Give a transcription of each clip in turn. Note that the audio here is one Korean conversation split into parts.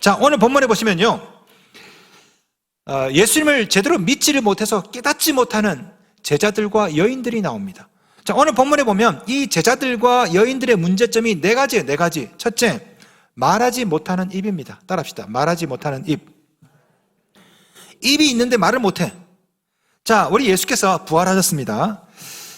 자, 오늘 본문에 보시면요, 예수님을 제대로 믿지를 못해서 깨닫지 못하는 제자들과 여인들이 나옵니다. 자, 오늘 본문에 보면 이 제자들과 여인들의 문제점이 네 가지예요. 네 가지. 첫째, 말하지 못하는 입입니다. 따라합시다. 말하지 못하는 입. 입이 있는데 말을 못해. 자, 우리 예수께서 부활하셨습니다.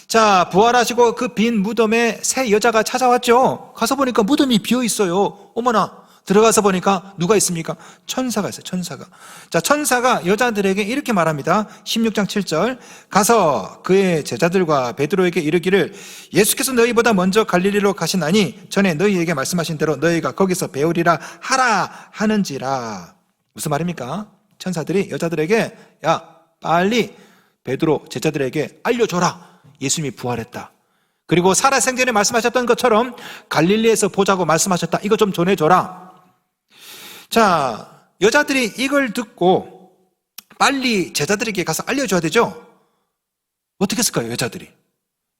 자, 부활하시고 그 빈 무덤에 새 여자가 찾아왔죠. 가서 보니까 무덤이 비어 있어요. 어머나, 들어가서 보니까 누가 있습니까? 천사가 있어요. 천사가. 자, 천사가 여자들에게 이렇게 말합니다. 16장 7절. 가서 그의 제자들과 베드로에게 이르기를 예수께서 너희보다 먼저 갈릴리로 가시나니 전에 너희에게 말씀하신 대로 너희가 거기서 배우리라 하라 하는지라. 무슨 말입니까? 천사들이 여자들에게 야, 빨리 베드로 제자들에게 알려줘라. 예수님이 부활했다. 그리고 살아생전에 말씀하셨던 것처럼 갈릴리에서 보자고 말씀하셨다. 이거 좀 전해줘라. 자, 여자들이 이걸 듣고 빨리 제자들에게 가서 알려줘야 되죠. 어떻게 했을까요, 여자들이?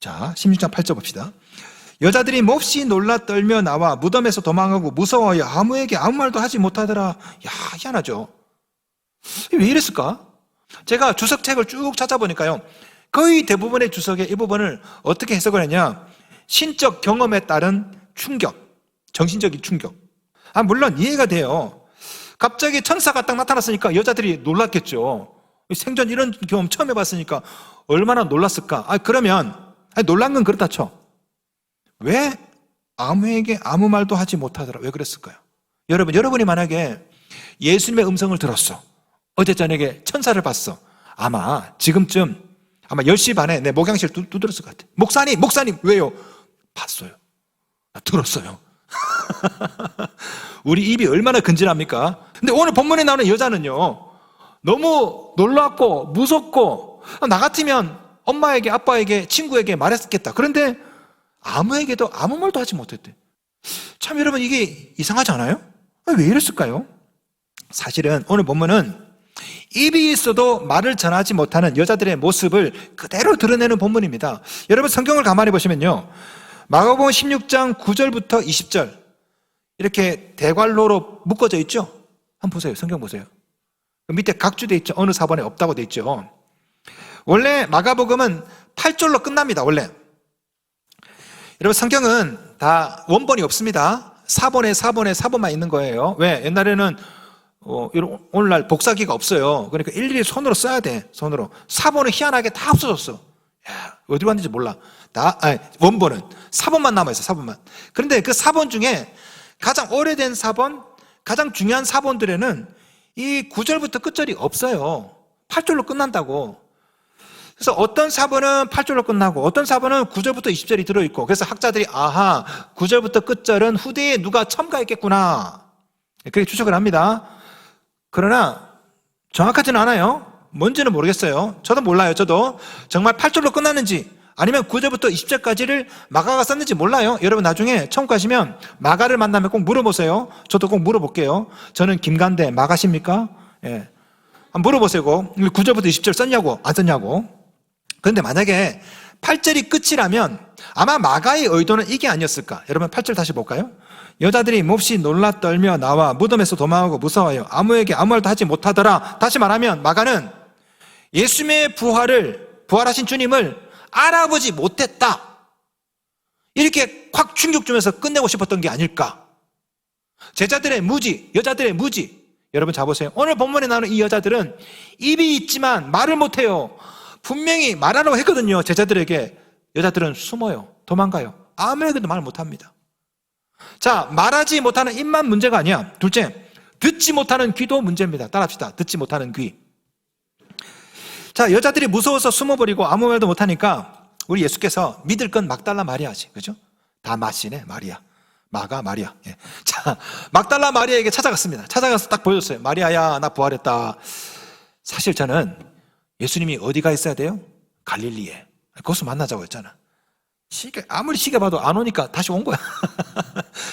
자, 16장 8절 봅시다. 여자들이 몹시 놀라 떨며 나와 무덤에서 도망하고 무서워하여 아무에게 아무 말도 하지 못하더라. 야, 희한하죠. 왜 이랬을까? 제가 주석책을 쭉 찾아보니까요, 거의 대부분의 주석의 이 부분을 어떻게 해석을 했냐, 신적 경험에 따른 충격, 정신적인 충격. 물론 이해가 돼요. 갑자기 천사가 딱 나타났으니까 여자들이 놀랐겠죠. 생전 이런 경험 처음 해봤으니까 얼마나 놀랐을까. 그러면 놀란 건 그렇다 쳐. 왜 아무에게 아무 말도 하지 못하더라? 왜 그랬을까요? 여러분이 만약에 예수님의 음성을 들었어. 어제 저녁에 천사를 봤어. 아마 지금쯤 아마 10시 반에 내 목양실 두드렸을 것 같아. 목사님 왜요? 봤어요. 들었어요. 우리 입이 얼마나 근질합니까? 근데 오늘 본문에 나오는 여자는요, 너무 놀랍고 무섭고, 나 같으면 엄마에게 아빠에게 친구에게 말했겠다. 그런데 아무에게도 아무 말도 하지 못했대. 참 여러분, 이게 이상하지 않아요? 왜 이랬을까요? 사실은 오늘 본문은 입이 있어도 말을 전하지 못하는 여자들의 모습을 그대로 드러내는 본문입니다. 여러분 성경을 가만히 보시면요, 마가복음 16장 9절부터 20절 이렇게 대괄호로 묶어져 있죠. 한번 보세요. 성경 보세요. 밑에 각주돼 있죠. 어느 사본에 없다고 돼 있죠. 원래 마가복음은 8절로 끝납니다. 원래 여러분 성경은 다 원본이 없습니다. 사본만 있는 거예요. 왜? 옛날에는 오늘날 복사기가 없어요. 그러니까 일일이 손으로 써야 돼. 손으로. 사본은 희한하게 다 없어졌어. 야, 어디로 갔는지 몰라. 원본은 사본만 남아있어. 사본만. 그런데 그 사본 중에 가장 오래된 사본, 가장 중요한 사본들에는 이 9절부터 끝절이 없어요. 8절로 끝난다고. 그래서 어떤 사본은 8절로 끝나고 어떤 사본은 9절부터 20절이 들어있고, 그래서 학자들이 9절부터 끝절은 후대에 누가 첨가했겠구나, 그렇게 추측을 합니다. 그러나 정확하지는 않아요. 뭔지는 모르겠어요. 저도 몰라요. 저도 정말 8절로 끝났는지 아니면 9절부터 20절까지를 마가가 썼는지 몰라요. 여러분 나중에 처음 가시면 마가를 만나면 꼭 물어보세요. 저도 꼭 물어볼게요. 저는 김간대 마가십니까? 예. 한번 물어보세요. 9절부터 20절 썼냐고 안 썼냐고. 그런데 만약에 8절이 끝이라면 아마 마가의 의도는 이게 아니었을까. 여러분 8절 다시 볼까요? 여자들이 몹시 놀라 떨며 나와 무덤에서 도망하고 무서워하여 아무에게 아무 말도 하지 못하더라. 다시 말하면 마가는 예수님의 부활하신 주님을 알아보지 못했다, 이렇게 확 충격 주면서 끝내고 싶었던 게 아닐까. 제자들의 무지, 여자들의 무지. 여러분 자 보세요. 오늘 본문에 나오는 이 여자들은 입이 있지만 말을 못해요. 분명히 말하라고 했거든요. 제자들에게. 여자들은 숨어요. 도망가요. 아무에게도 말 못합니다. 자, 말하지 못하는 입만 문제가 아니야. 둘째, 듣지 못하는 귀도 문제입니다. 따라합시다. 듣지 못하는 귀. 자, 여자들이 무서워서 숨어버리고 아무 말도 못하니까 우리 예수께서 믿을 건 막달라 마리아지, 그죠? 다 마시네, 마리아. 마가, 마리아. 예. 자, 막달라 마리아에게 찾아갔습니다. 찾아가서 딱 보여줬어요. 마리아야, 나 부활했다. 사실 저는 예수님이 어디가 있어야 돼요? 갈릴리에. 거기서 만나자고 했잖아. 아무리 시계 봐도 안 오니까 다시 온 거야.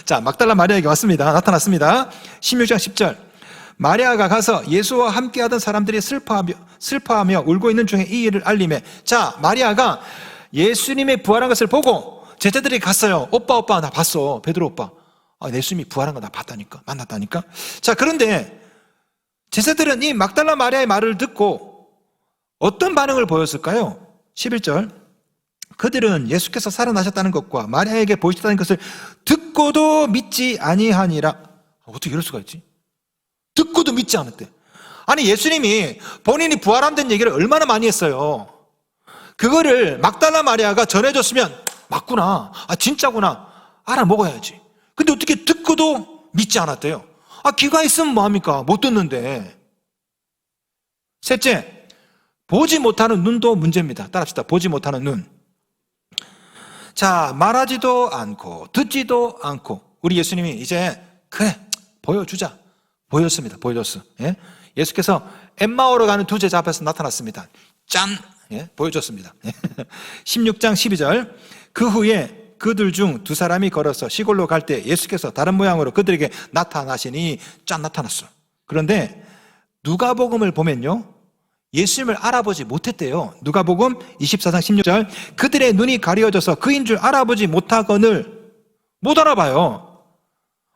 자, 막달라 마리아에게 왔습니다. 나타났습니다. 16장 10절. 마리아가 가서 예수와 함께하던 사람들이 슬퍼하며 울고 있는 중에 이 일을 알리매. 자, 마리아가 예수님의 부활한 것을 보고 제자들이 갔어요. 오빠 나 봤어. 베드로 오빠. 예수님이 부활한 거 나 봤다니까, 만났다니까. 자, 그런데 제자들은 이 막달라 마리아의 말을 듣고 어떤 반응을 보였을까요? 11절. 그들은 예수께서 살아나셨다는 것과 마리아에게 보이셨다는 것을 듣고도 믿지 아니하니라. 어떻게 이럴 수가 있지? 듣고도 믿지 않았대. 아니, 예수님이 본인이 부활한다는 얘기를 얼마나 많이 했어요. 그거를 막달라 마리아가 전해줬으면 맞구나, 진짜구나 알아먹어야지. 근데 어떻게 듣고도 믿지 않았대요? 귀가 있으면 뭐합니까? 못 듣는데. 셋째, 보지 못하는 눈도 문제입니다. 따라합시다. 보지 못하는 눈. 자, 말하지도 않고 듣지도 않고 우리 예수님이 이제 그래 보여주자. 보였습니다. 보여줬어. 예? 예수께서 엠마오로 가는 두 제자 앞에서 나타났습니다. 짠! 예? 보여줬습니다. 16장 12절. 그 후에 그들 중 두 사람이 걸어서 시골로 갈 때 예수께서 다른 모양으로 그들에게 나타나시니 짠 나타났어. 그런데 누가복음을 보면요, 예수님을 알아보지 못했대요. 누가복음 24장 16절. 그들의 눈이 가려져서 그인 줄 알아보지 못하거늘. 못 알아봐요.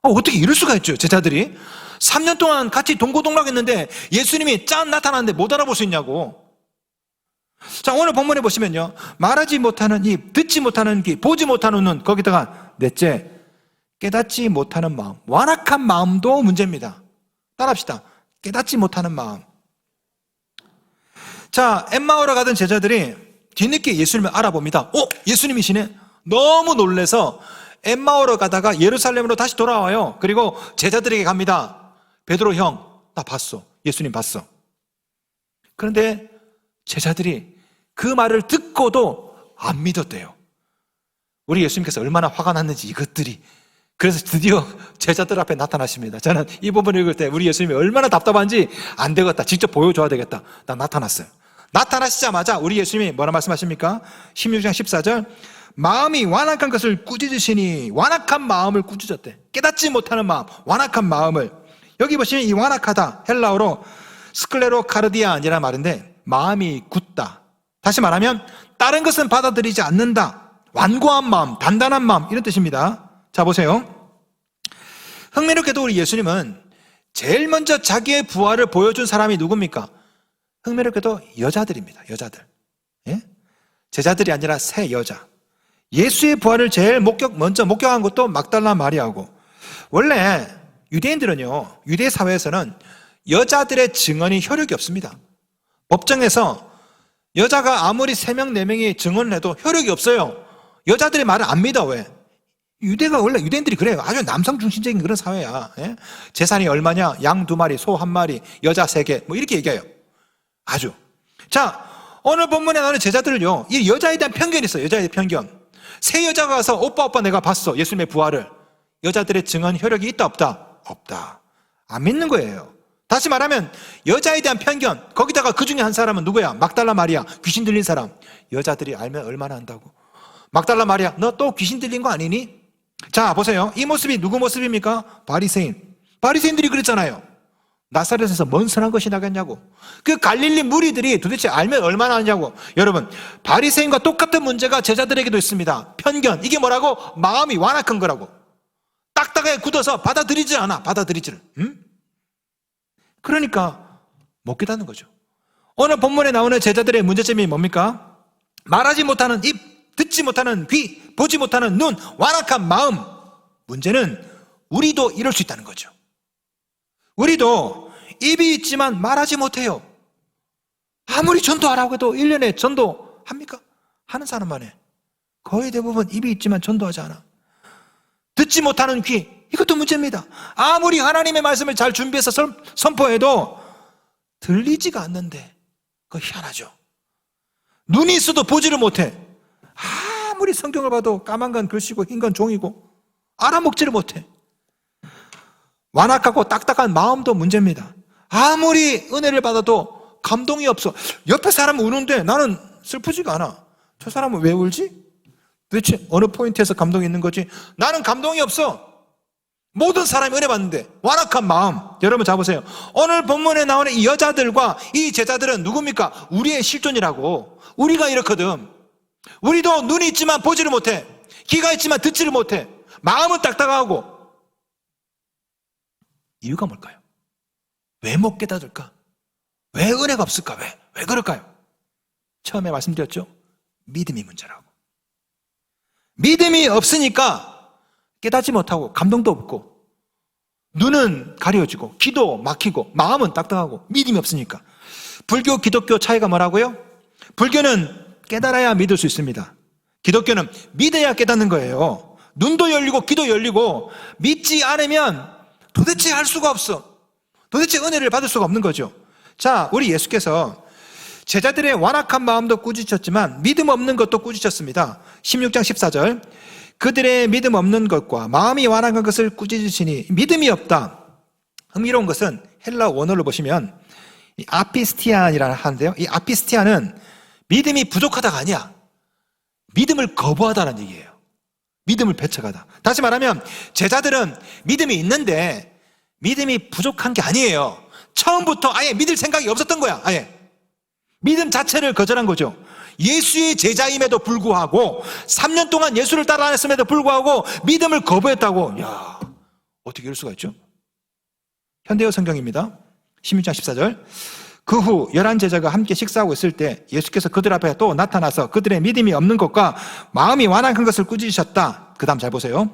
어떻게 이럴 수가 있죠, 제자들이? 3년 동안 같이 동고동락했는데 예수님이 짠 나타났는데 못 알아볼 수 있냐고. 자, 오늘 본문에 보시면요, 말하지 못하는 입, 듣지 못하는 귀, 보지 못하는 눈, 거기다가 넷째, 깨닫지 못하는 마음, 완악한 마음도 문제입니다. 따라합시다. 깨닫지 못하는 마음. 자, 엠마오로 가던 제자들이 뒤늦게 예수님을 알아봅니다. 예수님이시네. 너무 놀래서 엠마오로 가다가 예루살렘으로 다시 돌아와요. 그리고 제자들에게 갑니다. 베드로 형, 나 봤어. 예수님 봤어. 그런데 제자들이 그 말을 듣고도 안 믿었대요. 우리 예수님께서 얼마나 화가 났는지 이것들이. 그래서 드디어 제자들 앞에 나타나십니다. 저는 이 부분을 읽을 때 우리 예수님이 얼마나 답답한지 안 되겠다, 직접 보여줘야 되겠다, 나 나타났어요. 나타나시자마자 우리 예수님이 뭐라 말씀하십니까? 16장 14절. 마음이 완악한 것을 꾸짖으시니. 완악한 마음을 꾸짖었대. 깨닫지 못하는 마음, 완악한 마음을. 여기 보시면 이 완악하다, 헬라어로 스클레로카르디안이라는 말인데 마음이 굳다. 다시 말하면 다른 것은 받아들이지 않는다. 완고한 마음, 단단한 마음, 이런 뜻입니다. 자, 보세요. 흥미롭게도 우리 예수님은 제일 먼저 자기의 부활을 보여준 사람이 누굽니까? 흥미롭게도 여자들입니다. 여자들. 예? 제자들이 아니라 세 여자. 예수의 부활을 제일 먼저 목격한 것도 막달라 마리아고. 원래 유대인들은요, 유대 사회에서는 여자들의 증언이 효력이 없습니다. 법정에서 여자가 아무리 3명, 4명이 증언을 해도 효력이 없어요. 여자들의 말을 안 믿어. 왜? 원래 유대인들이 그래요. 아주 남성 중심적인 그런 사회야. 예? 재산이 얼마냐? 양 2마리, 소 1마리, 여자 3개, 뭐 이렇게 얘기해요. 아주. 자, 오늘 본문에 나오는 제자들은요, 이 여자에 대한 편견이 있어요. 여자에 대한 편견. 세 여자가 와서 오빠 내가 봤어, 예수님의 부활을. 여자들의 증언 효력이 있다 없다? 없다. 안 믿는 거예요. 다시 말하면 여자에 대한 편견. 거기다가 그 중에 한 사람은 누구야? 막달라 마리아, 귀신 들린 사람. 여자들이 알면 얼마나 한다고. 막달라 마리아, 너 또 귀신 들린 거 아니니? 자, 보세요. 이 모습이 누구 모습입니까? 바리새인. 바리새인들이 그랬잖아요. 나사렛에서 뭔 선한 것이 나겠냐고. 그 갈릴리 무리들이 도대체 알면 얼마나 하냐고. 여러분, 바리새인과 똑같은 문제가 제자들에게도 있습니다. 편견. 이게 뭐라고? 마음이 완악한 거라고. 딱딱하게 굳어서 받아들이지 않아. 받아들이지를. 그러니까 못 깨닫는 거죠. 오늘 본문에 나오는 제자들의 문제점이 뭡니까? 말하지 못하는 입, 듣지 못하는 귀, 보지 못하는 눈, 완악한 마음. 문제는 우리도 이럴 수 있다는 거죠. 우리도 입이 있지만 말하지 못해요. 아무리 전도하라고 해도 1년에 전도합니까? 하는 사람만 해. 거의 대부분 입이 있지만 전도하지 않아. 듣지 못하는 귀, 이것도 문제입니다. 아무리 하나님의 말씀을 잘 준비해서 선포해도 들리지가 않는데, 그거 희한하죠. 눈이 있어도 보지를 못해. 아무리 성경을 봐도 까만 건 글씨고 흰 건 종이고 알아먹지를 못해. 완악하고 딱딱한 마음도 문제입니다. 아무리 은혜를 받아도 감동이 없어. 옆에 사람은 우는데 나는 슬프지가 않아. 저 사람은 왜 울지? 도대체 어느 포인트에서 감동이 있는 거지? 나는 감동이 없어. 모든 사람이 은혜 받는데 완악한 마음. 여러분 잘 보세요. 오늘 본문에 나오는 이 여자들과 이 제자들은 누굽니까? 우리의 실존이라고. 우리가 이렇거든. 우리도 눈이 있지만 보지를 못해. 귀가 있지만 듣지를 못해. 마음은 딱딱하고 이유가 뭘까요? 왜 못 깨닫을까? 왜 은혜가 없을까? 왜 그럴까요? 처음에 말씀드렸죠? 믿음이 문제라고. 믿음이 없으니까 깨닫지 못하고 감동도 없고 눈은 가려지고 귀도 막히고 마음은 딱딱하고 믿음이 없으니까. 불교, 기독교 차이가 뭐라고요? 불교는 깨달아야 믿을 수 있습니다. 기독교는 믿어야 깨닫는 거예요. 눈도 열리고 귀도 열리고 믿지 않으면 도대체 할 수가 없어. 도대체 은혜를 받을 수가 없는 거죠. 자, 우리 예수께서 제자들의 완악한 마음도 꾸짖었지만 믿음 없는 것도 꾸짖었습니다. 16장 14절 그들의 믿음 없는 것과 마음이 완악한 것을 꾸짖으시니 믿음이 없다. 흥미로운 것은 헬라 원어를 보시면 이 아피스티안이라는 하는데요. 이 아피스티안은 믿음이 부족하다가 아니야. 믿음을 거부하다는 얘기예요. 믿음을 배척하다. 다시 말하면 제자들은 믿음이 있는데 믿음이 부족한 게 아니에요. 처음부터 아예 믿을 생각이 없었던 거야. 아예 믿음 자체를 거절한 거죠. 예수의 제자임에도 불구하고 3년 동안 예수를 따라다녔음에도 불구하고 믿음을 거부했다고. 야, 어떻게 이럴 수가 있죠? 현대어 성경입니다. 16장 14절 그 후 11제자가 함께 식사하고 있을 때 예수께서 그들 앞에 또 나타나서 그들의 믿음이 없는 것과 마음이 완악한 것을 꾸짖으셨다. 그 다음 잘 보세요.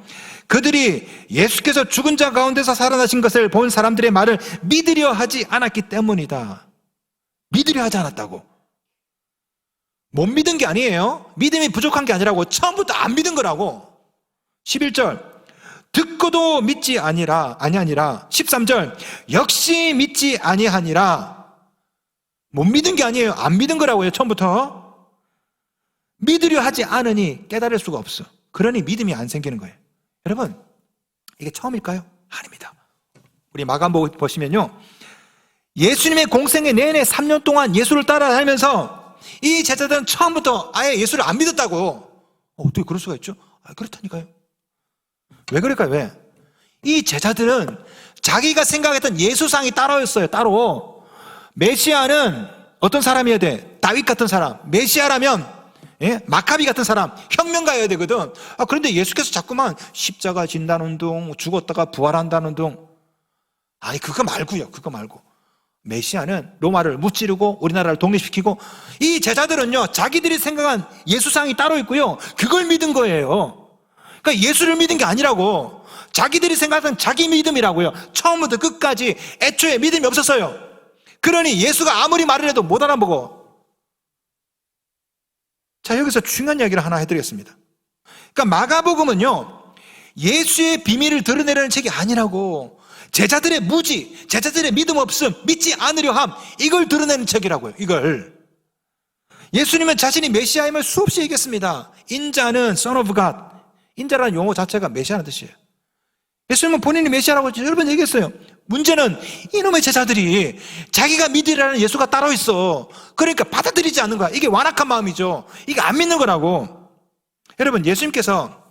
그들이 예수께서 죽은 자 가운데서 살아나신 것을 본 사람들의 말을 믿으려 하지 않았기 때문이다. 믿으려 하지 않았다고. 못 믿은 게 아니에요. 믿음이 부족한 게 아니라고. 처음부터 안 믿은 거라고. 11절 듣고도 믿지 아니하니라. 13절 역시 믿지 아니하니라. 못 믿은 게 아니에요. 안 믿은 거라고요. 처음부터. 믿으려 하지 않으니 깨달을 수가 없어. 그러니 믿음이 안 생기는 거예요. 여러분, 이게 처음일까요? 아닙니다. 우리 마가복음 보시면요, 예수님의 공생의 내내 3년 동안 예수를 따라다니면서 이 제자들은 처음부터 아예 예수를 안 믿었다고. 어떻게 그럴 수가 있죠? 그렇다니까요. 왜 그럴까요? 왜? 이 제자들은 자기가 생각했던 예수상이 따로였어요. 따로. 메시아는 어떤 사람이어야 돼? 다윗 같은 사람. 메시아라면 마카비 같은 사람, 혁명가여야 되거든. 그런데 예수께서 자꾸만 십자가 진다는 둥, 죽었다가 부활한다는 둥. 아니 그거 말고요. 그거 말고 메시아는 로마를 무찌르고 우리나라를 독립시키고. 이 제자들은요, 자기들이 생각한 예수상이 따로 있고요, 그걸 믿은 거예요. 그러니까 예수를 믿은 게 아니라고. 자기들이 생각한 자기 믿음이라고요. 처음부터 끝까지 애초에 믿음이 없었어요. 그러니 예수가 아무리 말을 해도 못 알아보고. 자, 여기서 중요한 이야기를 하나 해드리겠습니다. 그러니까 마가복음은요, 예수의 비밀을 드러내려는 책이 아니라고. 제자들의 무지, 제자들의 믿음 없음, 믿지 않으려 함, 이걸 드러내는 책이라고요. 이걸. 예수님은 자신이 메시아임을 수없이 얘기했습니다. 인자는 Son of God. 인자라는 용어 자체가 메시아라는 뜻이에요. 예수님은 본인이 메시아라고 여러 번 얘기했어요. 문제는 이놈의 제자들이 자기가 믿으라는 예수가 따로 있어. 그러니까 받아들이지 않는 거야. 이게 완악한 마음이죠. 이게 안 믿는 거라고. 여러분, 예수님께서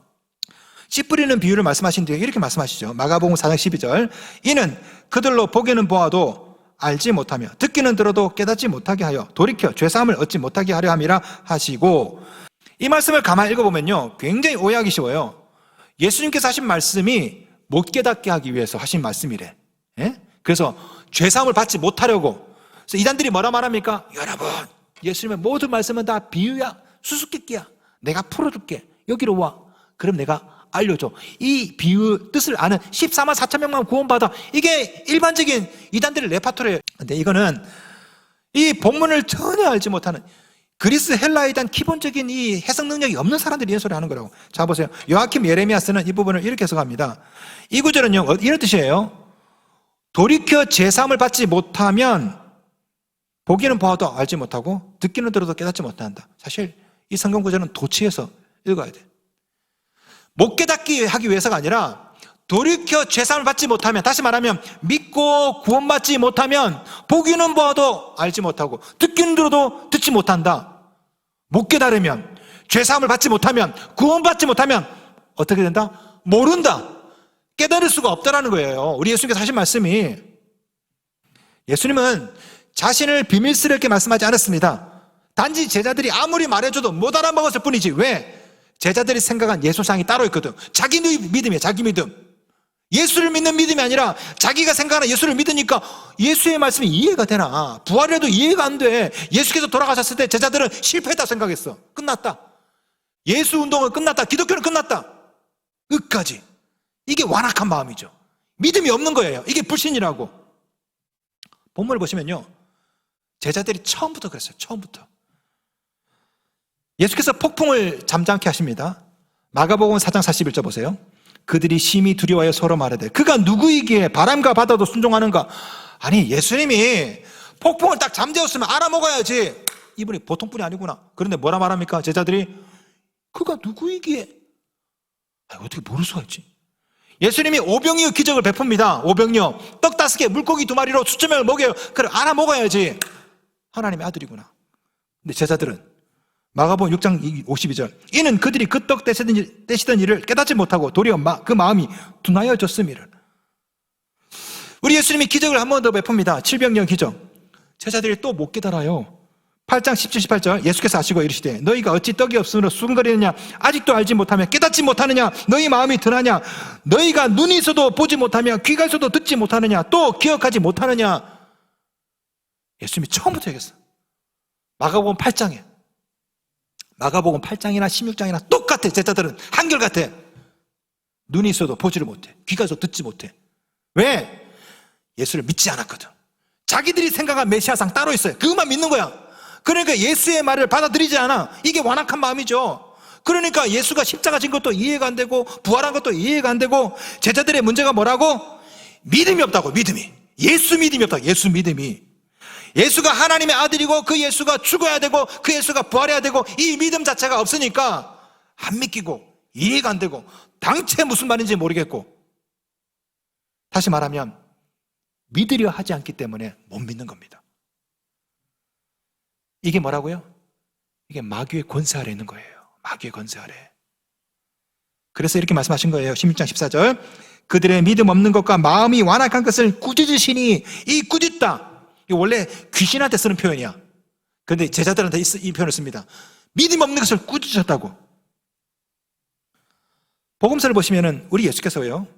씨 뿌리는 비유를 말씀하신 뒤에 이렇게 말씀하시죠. 마가복음 4장 12절 이는 그들로 보기는 보아도 알지 못하며 듣기는 들어도 깨닫지 못하게 하여 돌이켜 죄사함을 얻지 못하게 하려 함이라 하시고. 이 말씀을 가만히 읽어보면요, 굉장히 오해하기 쉬워요. 예수님께서 하신 말씀이 못 깨닫게 하기 위해서 하신 말씀이래. 그래서 죄사함을 받지 못하려고. 그래서 이단들이 뭐라 말합니까? 여러분, 예수님의 모든 말씀은 다 비유야, 수수께끼야. 내가 풀어줄게. 여기로 와. 그럼 내가 알려줘. 이 비유 뜻을 아는 14만 4천 명만 구원받아. 이게 일반적인 이단들의 레파토리예요. 근데 이거는 이 본문을 전혀 알지 못하는 그리스 헬라에 대한 기본적인 이 해석 능력이 없는 사람들이 이런 소리 하는 거라고. 자, 보세요. 요아킴 예레미야스는 이 부분을 이렇게 해석합니다. 이 구절은요, 이런 뜻이에요. 돌이켜 제사함을 받지 못하면 보기는 보아도 알지 못하고 듣기는 들어도 깨닫지 못한다. 사실 이 성경 구절은 도치해서 읽어야 돼. 못 깨닫게 하기 위해서가 아니라 돌이켜 제사함을 받지 못하면, 다시 말하면 믿고 구원받지 못하면 보기는 보아도 알지 못하고 듣기는 들어도 듣지 못한다. 못 깨달으면, 죄사함을 받지 못하면, 구원받지 못하면 어떻게 된다? 모른다. 깨달을 수가 없다라는 거예요. 우리 예수님께서 하신 말씀이. 예수님은 자신을 비밀스럽게 말씀하지 않았습니다. 단지 제자들이 아무리 말해줘도 못 알아먹었을 뿐이지. 왜? 제자들이 생각한 예수상이 따로 있거든. 자기 믿음이에요. 자기 믿음. 예수를 믿는 믿음이 아니라 자기가 생각하는 예수를 믿으니까 예수의 말씀이 이해가 되나? 부활해도 이해가 안 돼. 예수께서 돌아가셨을 때 제자들은 실패했다 생각했어. 끝났다. 예수 운동은 끝났다. 기독교는 끝났다. 끝까지. 이게 완악한 마음이죠. 믿음이 없는 거예요. 이게 불신이라고. 본문을 보시면요, 제자들이 처음부터 그랬어요. 처음부터. 예수께서 폭풍을 잠잠케 하십니다. 마가복음 4장 41절 보세요. 그들이 심히 두려워하여 서로 말하되 그가 누구이기에 바람과 바다도 순종하는가? 아니, 예수님이 폭풍을 딱 잠재웠으면 알아먹어야지. 이분이 보통 분이 아니구나. 그런데 뭐라 말합니까? 제자들이 그가 누구이기에, 어떻게 모를 수가 있지? 예수님이 오병이어 기적을 베풉니다. 오병이어 떡 5개 물고기 2마리로 수천명을 먹여요. 그래, 알아먹어야지 하나님의 아들이구나. 근데 제자들은 마가복음 6장 52절 이는 그들이 그 떡 떼시던 일을 깨닫지 못하고 도리어 그 마음이 둔하여졌음이라. 우리 예수님이 기적을 한 번 더 베풉니다. 칠병령 기적. 제자들이 또 못 깨달아요. 8장 17, 18절 예수께서 하시고 이르시되 너희가 어찌 떡이 없으므로 수근거리느냐? 아직도 알지 못하며 깨닫지 못하느냐? 너희 마음이 둔하냐? 너희가 눈이 있어도 보지 못하며 귀가 있어도 듣지 못하느냐? 또 기억하지 못하느냐? 예수님이 처음부터 얘기했어요. 마가복음 8장에. 마가복음 8장이나 16장이나 똑같아. 제자들은 한결같아. 눈이 있어도 보지를 못해. 귀가 있어도 듣지 못해. 왜? 예수를 믿지 않았거든. 자기들이 생각한 메시아상 따로 있어요. 그것만 믿는 거야. 그러니까 예수의 말을 받아들이지 않아. 이게 완악한 마음이죠. 그러니까 예수가 십자가 진 것도 이해가 안 되고 부활한 것도 이해가 안 되고 제자들의 문제가 뭐라고? 믿음이 없다고. 믿음이. 예수 믿음이 없다고. 예수 믿음이. 예수가 하나님의 아들이고 그 예수가 죽어야 되고 그 예수가 부활해야 되고 이 믿음 자체가 없으니까 안 믿기고 이해가 안 되고 당최 무슨 말인지 모르겠고, 다시 말하면 믿으려 하지 않기 때문에 못 믿는 겁니다. 이게 뭐라고요? 이게 마귀의 권세 아래 있는 거예요. 마귀의 권세 아래. 그래서 이렇게 말씀하신 거예요. 16장 14절 그들의 믿음 없는 것과 마음이 완악한 것을 꾸짖으시니, 이 꾸짖다, 이거 원래 귀신한테 쓰는 표현이야. 그런데 제자들한테 이 표현을 씁니다. 믿음 없는 것을 꾸짖으셨다고. 복음서를 보시면은 우리 예수께서요,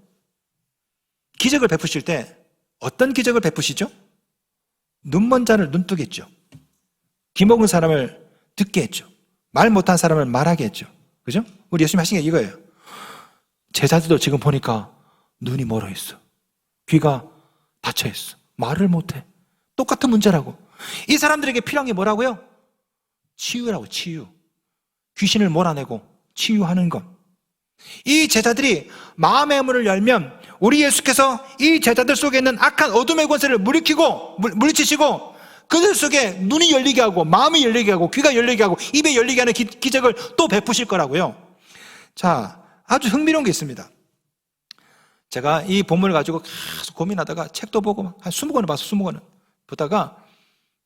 기적을 베푸실 때 어떤 기적을 베푸시죠? 눈먼 자를 눈뜨게 했죠. 귀 먹은 사람을 듣게 했죠. 말 못한 사람을 말하게 했죠. 그죠? 우리 예수님 하신 게 이거예요. 제자들도 지금 보니까 눈이 멀어 있어. 귀가 닫혀 있어. 말을 못해. 똑같은 문제라고. 이 사람들에게 필요한 게 뭐라고요? 치유라고. 치유. 귀신을 몰아내고 치유하는 것. 이 제자들이 마음의 문을 열면 우리 예수께서 이 제자들 속에 있는 악한 어둠의 권세를 물리치시고 그들 속에 눈이 열리게 하고 마음이 열리게 하고 귀가 열리게 하고 입에 열리게 하는 기적을 또 베푸실 거라고요. 자, 아주 흥미로운 게 있습니다. 제가 이 본문을 가지고 계속 고민하다가 책도 보고 한 20권을 봤어. 20권을 보다가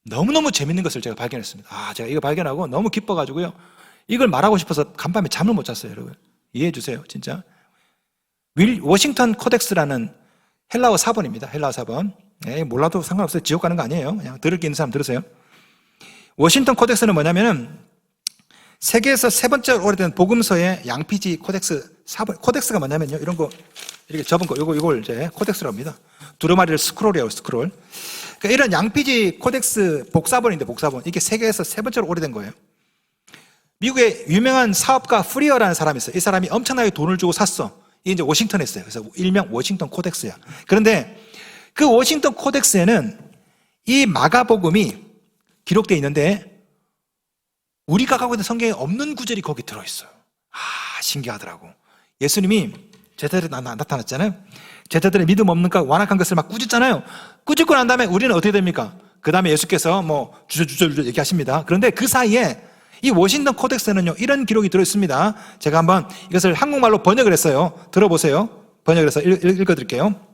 너무너무 재밌는 것을 제가 발견했습니다. 제가 이거 발견하고 너무 기뻐가지고요, 이걸 말하고 싶어서 간밤에 잠을 못 잤어요. 여러분 이해해 주세요. 진짜 워싱턴 코덱스라는 헬라어 사본입니다. 헬라어 사본. 몰라도 상관없어요. 지옥 가는 거 아니에요. 그냥 들을 게 있는 사람 들으세요. 워싱턴 코덱스는 뭐냐면은 세계에서 3번째 오래된 복음서의 양피지 코덱스 사본. 코덱스가 뭐냐면요, 이런 거 이렇게 접은 거, 이걸 이제 코덱스라고 합니다. 두루마리를 스크롤이에요. 스크롤. 그러니까 이런 양피지 코덱스 복사본인데, 복사본. 이게 세계에서 3번째로 오래된 거예요. 미국의 유명한 사업가 프리어라는 사람이 있어요. 이 사람이 엄청나게 돈을 주고 샀어. 이게 이제 워싱턴에 있어요. 그래서 일명 워싱턴 코덱스야. 그런데 그 워싱턴 코덱스에는 이 마가복음이 기록되어 있는데 우리가 갖고 있는 성경에 없는 구절이 거기 들어있어요. 신기하더라고. 예수님이 제자들이 나타났잖아요. 제자들의 믿음 없는 것, 완악한 것을 막 꾸짖잖아요. 꾸짖고 난 다음에 우리는 어떻게 됩니까? 그 다음에 예수께서 주저주저 얘기하십니다. 그런데 그 사이에 이 워싱턴 코덱스에는요, 이런 기록이 들어있습니다. 제가 한번 이것을 한국말로 번역을 했어요. 들어보세요. 번역을 해서 읽어드릴게요.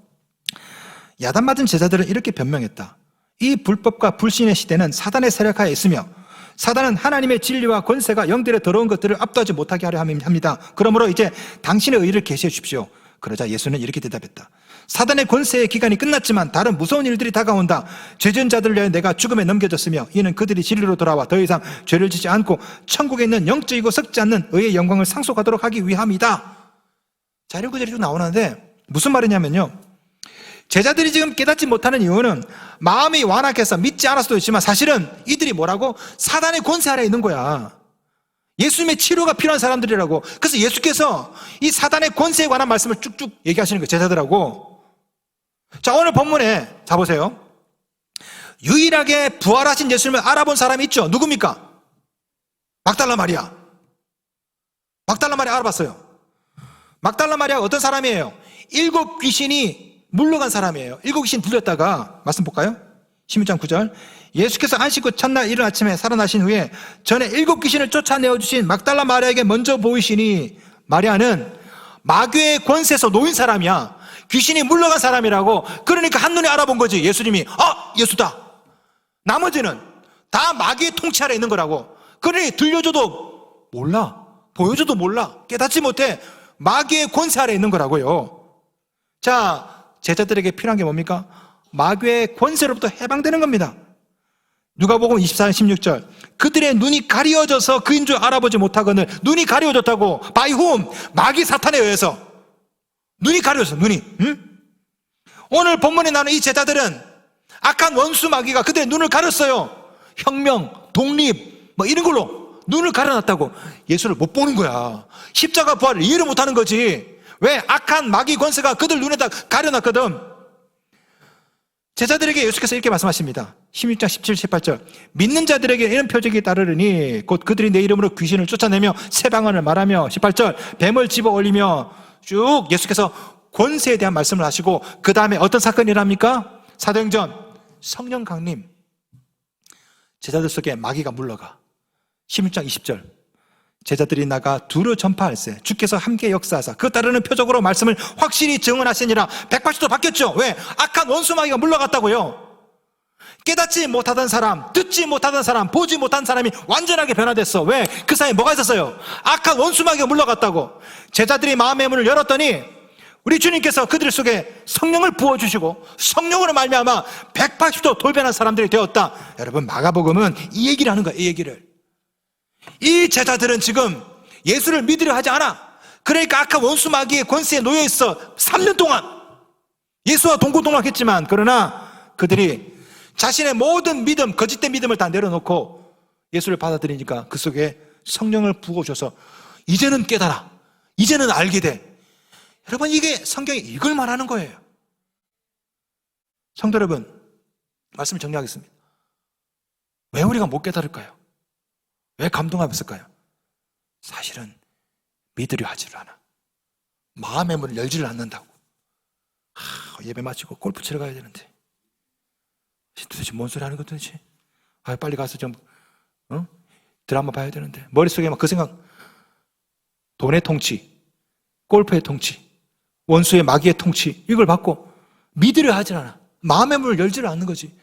야단 맞은 제자들은 이렇게 변명했다. 이 불법과 불신의 시대는 사단의 세력하에 있으며 사단은 하나님의 진리와 권세가 영들의 더러운 것들을 압도하지 못하게 하려 합니다. 그러므로 이제 당신의 의를 계시해 주십시오. 그러자 예수는 이렇게 대답했다. 사단의 권세의 기간이 끝났지만 다른 무서운 일들이 다가온다. 죄진 자들을 위하여 내가 죽음에 넘겨졌으며 이는 그들이 진리로 돌아와 더 이상 죄를 짓지 않고 천국에 있는 영적이고 썩지 않는 의의 영광을 상속하도록 하기 위함이다. 자, 이런 구절이 쭉 나오는데 무슨 말이냐면요, 제자들이 지금 깨닫지 못하는 이유는 마음이 완악해서 믿지 않을 수도 있지만 사실은 이들이 뭐라고? 사단의 권세 아래에 있는 거야. 예수님의 치료가 필요한 사람들이라고. 그래서 예수께서 이 사단의 권세에 관한 말씀을 쭉쭉 얘기하시는 거예요, 제자들하고. 자, 오늘 본문에 자 보세요. 유일하게 부활하신 예수님을 알아본 사람이 있죠. 누굽니까? 막달라 마리아. 막달라 마리아 알아봤어요. 막달라 마리아가 어떤 사람이에요? 7 귀신이 물러간 사람이에요. 7 귀신 들렸다가 말씀 볼까요? 16장 9절. 예수께서 안식 후 첫날 이른 아침에 살아나신 후에 전에 7 귀신을 쫓아내어 주신 막달라 마리아에게 먼저 보이시니, 마리아는 마귀의 권세에서 놓인 사람이야. 귀신이 물러간 사람이라고. 그러니까 한눈에 알아본 거지. 예수님이 예수다. 나머지는 다 마귀의 통치 아래 있는 거라고. 그러니 들려줘도 몰라, 보여줘도 몰라, 깨닫지 못해. 마귀의 권세 아래 있는 거라고요. 자, 제자들에게 필요한 게 뭡니까? 마귀의 권세로부터 해방되는 겁니다. 누가복음 24장 16절. 그들의 눈이 가려져서 그인 줄 알아보지 못하거늘. 눈이 가려졌다고. By whom? 마귀 사탄에 의해서 눈이 가려졌어. 눈이. 오늘 본문에 나오는 이 제자들은 악한 원수 마귀가 그들의 눈을 가렸어요. 혁명, 독립 뭐 이런 걸로 눈을 가려놨다고. 예수를 못 보는 거야. 십자가 부활을 이해를 못하는 거지. 왜? 악한 마귀 권세가 그들 눈에다 가려놨거든. 제자들에게 예수께서 이렇게 말씀하십니다. 16장 17, 18절. 믿는 자들에게 이런 표적이 따르니 곧 그들이 내 이름으로 귀신을 쫓아내며 새 방언을 말하며, 18절, 뱀을 집어 올리며, 쭉 예수께서 권세에 대한 말씀을 하시고, 그 다음에 어떤 사건이 일어납니까? 사도행전 성령 강림. 제자들 속에 마귀가 물러가. 16장 20절. 제자들이 나가 두루 전파할세 주께서 함께 역사하사 그 따르는 표적으로 말씀을 확실히 증언하시니라. 180도 바뀌었죠. 왜? 악한 원수 마귀가 물러갔다고요. 깨닫지 못하던 사람, 듣지 못하던 사람, 보지 못한 사람이 완전하게 변화됐어. 왜? 그 사이에 뭐가 있었어요? 악한 원수 마귀가 물러갔다고. 제자들이 마음의 문을 열었더니 우리 주님께서 그들 속에 성령을 부어주시고 성령으로 말미암아 180도 돌변한 사람들이 되었다. 여러분, 마가복음은 이 얘기를 하는 거예요. 이 얘기를. 이 제자들은 지금 예수를 믿으려 하지 않아. 그러니까 악한 원수 마귀의 권세에 놓여있어. 3년 동안 예수와 동고동락했지만, 그러나 그들이 자신의 모든 믿음, 거짓된 믿음을 다 내려놓고 예수를 받아들이니까 그 속에 성령을 부어줘서 이제는 깨달아, 이제는 알게 돼. 여러분, 이게 성경이 이걸 말하는 거예요. 성도 여러분, 말씀을 정리하겠습니다. 왜 우리가 못 깨달을까요? 왜 감동하고 있을까요? 사실은 믿으려 하지를 않아. 마음의 문을 열지를 않는다고. 예배 마치고 골프 치러 가야 되는데 도대체 뭔 소리 하는 거지? 빨리 가서 좀 드라마 봐야 되는데. 머릿속에 막 그 생각. 돈의 통치, 골프의 통치, 원수의 마귀의 통치, 이걸 받고 믿으려 하질 않아. 마음의 문을 열지를 않는 거지.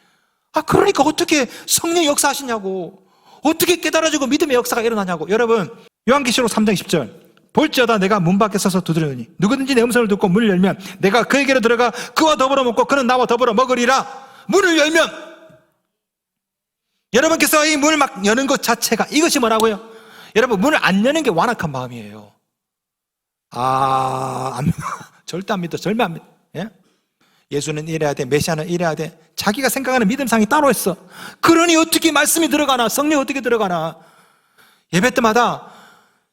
그러니까 어떻게 성령이 역사하시냐고, 어떻게 깨달아지고 믿음의 역사가 일어나냐고. 여러분, 요한계시록 3장 10절. 볼지어다 내가 문 밖에 서서 두드리노니 누구든지 내 음성을 듣고 문을 열면 내가 그에게로 들어가 그와 더불어 먹고 그는 나와 더불어 먹으리라. 문을 열면, 여러분께서 이 문을 막 여는 것 자체가, 이것이 뭐라고요? 여러분, 문을 안 여는 게 완악한 마음이에요. 절대 안 믿어. 절대 안 믿어. 예? 예수는 이래야 돼, 메시아는 이래야 돼. 자기가 생각하는 믿음상이 따로 있어. 그러니 어떻게 말씀이 들어가나, 성령이 어떻게 들어가나. 예배 때마다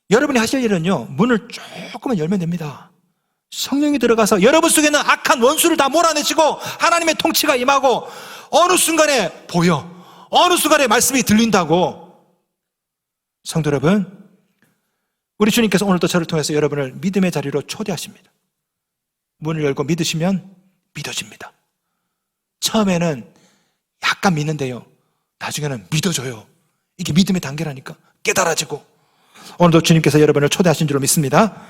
여러분이 하실 일은요, 문을 조금만 열면 됩니다. 성령이 들어가서 여러분 속에는 악한 원수를 다 몰아내시고 하나님의 통치가 임하고, 어느 순간에 보여, 어느 순간에 말씀이 들린다고. 성도 여러분, 우리 주님께서 오늘도 저를 통해서 여러분을 믿음의 자리로 초대하십니다. 문을 열고 믿으시면 믿어집니다. 처음에는 약간 믿는데요, 나중에는 믿어져요. 이게 믿음의 단계라니까. 깨달아지고. 오늘도 주님께서 여러분을 초대하신 줄로 믿습니다.